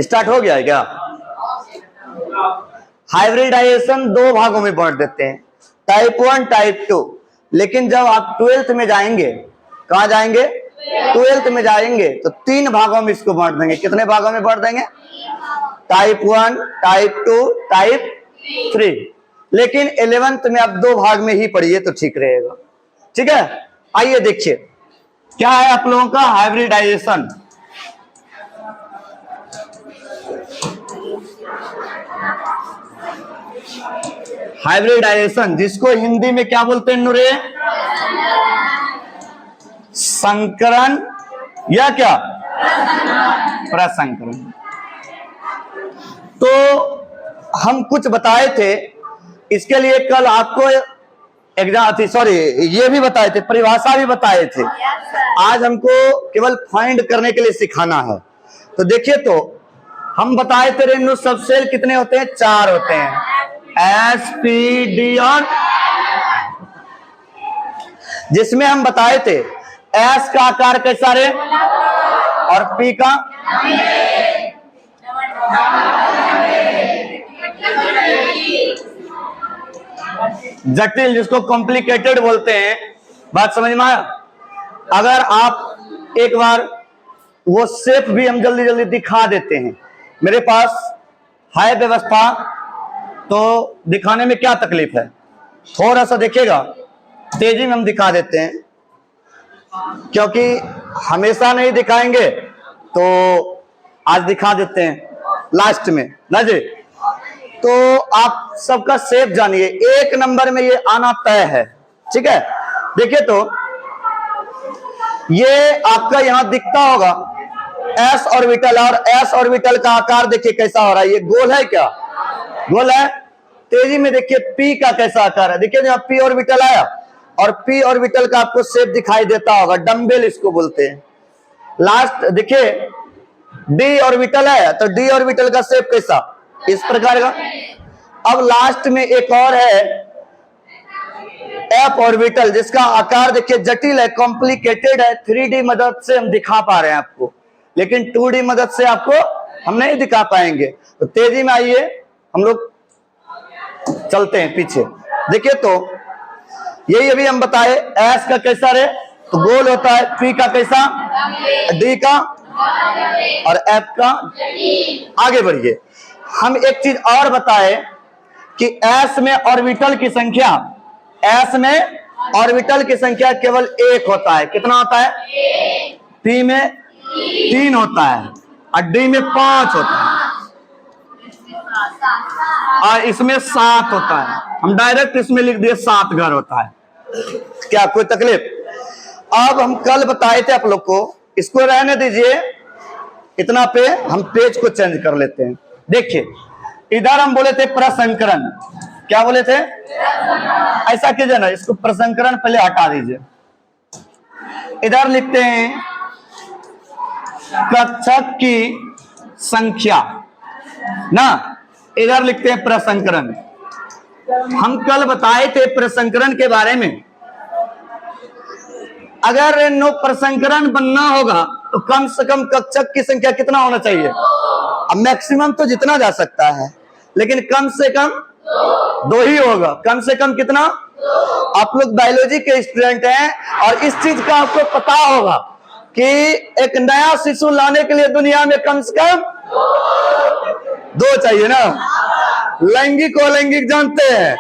Start हो गया है क्या? हाइब्रिडाइजेशन दो भागों में बांट देते हैं, टाइप 1 टाइप 2। लेकिन जब आप 12th में जाएंगे, कहां जाएंगे? 12th में जाएंगे तो 3 भागों में इसको बांट देंगे। कितने भागों में बांट देंगे? Type 1 type 2 type 3। लेकिन 11th में आप 2 भाग में ही पढ़िए तो ठीक रहेगा। ठीक है, आइए देखिए क्या है आप लोगों का हाइब्रिडाइजेशन। हाइब्रिडाइजेशन जिसको हिंदी में क्या बोलते हैं नूरे? संकरण या क्या? प्रसंकरण। तो हम कुछ बताए थे इसके लिए, कल आपको एग्जाम सॉरी ये भी बताए थे, परिभाषा भी बताए थे। आज हमको केवल फाइंड करने के लिए सिखाना है। तो देखिए, तो हम बताए थे रेणु सबसेल कितने होते हैं? 4 होते हैं, एस पी डी और, जिसमें हम बताए थे एस का आकार कैसा रे और पी का जटिल, जिसको कॉम्प्लिकेटेड बोलते हैं। बात समझ में आया? अगर आप एक बार वो शेप भी हम जल्दी जल्दी दिखा देते हैं, मेरे पास है व्यवस्था, तो दिखाने में क्या तकलीफ है? थोड़ा सा देखिएगा, तेजी में हम दिखा देते हैं, क्योंकि हमेशा नहीं दिखाएंगे तो आज दिखा देते हैं लास्ट में ना जी। तो आप सबका शेप जानिए, 1 नंबर में ये आना तय है। ठीक है, देखिए तो ये आपका यहां दिखता होगा एस ऑर्बिटल, और एस ऑर्बिटल का आकार देखिए कैसा हो रहा है। ये गोल है क्या? गोल है। तेजी में देखिए पी का कैसा आकार है। देखिए जहां पी ऑर्बिटल आया, और पी ऑर्बिटल का आपको शेप दिखाई देता होगा, डम्बेल इसको बोलते हैं। लास्ट देखिए डी ऑर्बिटल है, तो डी ऑर्बिटल का शेप कैसा? इस प्रकार का। अब लास्ट में एक और है एफ ऑर्बिटल, जिसका आकार देखिए जटिल है, कॉम्प्लिकेटेड है। 3D मदद से हम दिखा पा रहे हैं आपको, लेकिन 2D मदद से आपको हम नहीं दिखा पाएंगे। तो तेजी में आइए, हम लोग चलते हैं पीछे। देखिए तो यही अभी हम बताए, एस का कैसा रे तो गोल होता है, पी का कैसा, डी का, और एफ का। आगे बढ़िए, हम एक चीज और बताए कि एस में ऑर्बिटल की संख्या, एस में ऑर्बिटल की संख्या केवल 1 होता है। कितना होता है? पी में 3 होता है, और डी में 5 होता है, और इसमें 7 होता है। हम डायरेक्ट इसमें लिख दिए 7 घर होता है। क्या कोई तकलीफ? अब हम कल बताए थे आप लोग को, इसको रहने दीजिए इतना पे, हम पेज को चेंज कर लेते हैं। देखिए इधर हम बोले थे प्रसंकरण, क्या बोले थे? ऐसा कीजिए ना, इसको प्रसंकरण पहले हटा दीजिए। इधर लिखते हैं कक्षक की संख्या ना, इधर लिखते हैं प्रसंकरण। हम कल बताए थे प्रसंकरण के बारे में, अगर नो प्रसंकरण बनना होगा तो कम से कम कक्षक की संख्या कितना होना चाहिए? अब मैक्सिमम तो जितना जा सकता है, लेकिन कम से कम 2 ही होगा। कम से कम कितना? आप लोग बायोलॉजी के स्टूडेंट हैं, और इस चीज का आपको पता होगा कि एक नया शिशु लाने के लिए दुनिया में कम से कम 2 चाहिए ना। लैंगिक और अलैंगिक जानते हैं,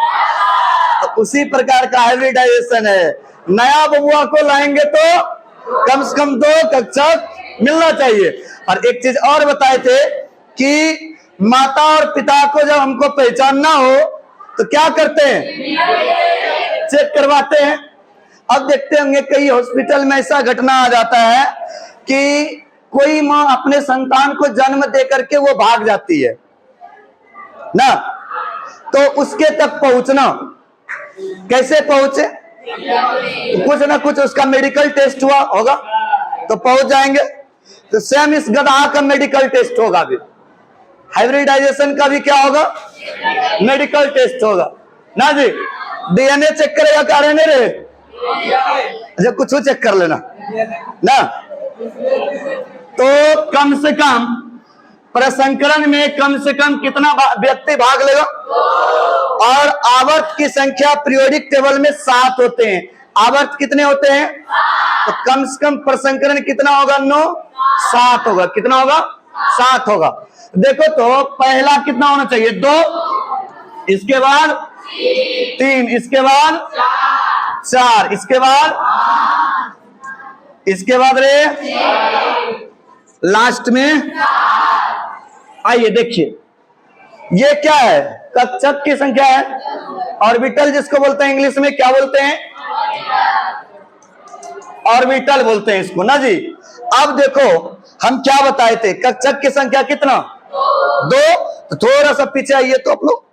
तो उसी प्रकार का हाइब्रिडाइजेशन है। नया बबुआ को लाएंगे तो कम से कम 2 कक्षक मिलना चाहिए। और एक चीज और बताए थे कि माता और पिता को जब हमको पहचानना हो तो क्या करते हैं? चेक करवाते हैं। अब देखते होंगे कई हॉस्पिटल में ऐसा घटना आ जाता है कि कोई माँ अपने संतान को जन्म दे करके वो भाग जाती है ना, तो उसके तक पहुंचना कैसे पहुंचे? तो कुछ ना कुछ उसका मेडिकल टेस्ट हुआ होगा तो पहुंच जाएंगे। तो सेम इस गधा का मेडिकल टेस्ट होगा, भी हाइब्रिडाइजेशन का भी क्या होगा? मेडिकल टेस्ट होगा ना जी। डीएनए चेक करेगा क्या रहने रे? अच्छा कुछ चेक कर लेना ना। तो कम से कम प्रसंकरण में कम से कम कितना व्यक्ति भाग लेगा? और आवर्त की संख्या पीरियोडिक टेबल में 7 होते हैं। आवर्त कितने होते हैं? तो कम से कम प्रसंकरण कितना होगा? 9 7 होगा। कितना होगा? 7 होगा। देखो तो पहला कितना होना चाहिए? 2, इसके बाद 3, इसके बाद 4, इसके बाद रे लास्ट में। आइए देखिए, ये क्या है? कक्षक की संख्या है। ऑर्बिटल जिसको बोलते हैं इंग्लिश में क्या बोलते हैं? ऑर्बिटल बोलते हैं इसको ना जी। अब देखो हम क्या बताए थे, कक्षक की संख्या कितना? 2। तो थोड़ा सा पीछे आइए तो आप लोग।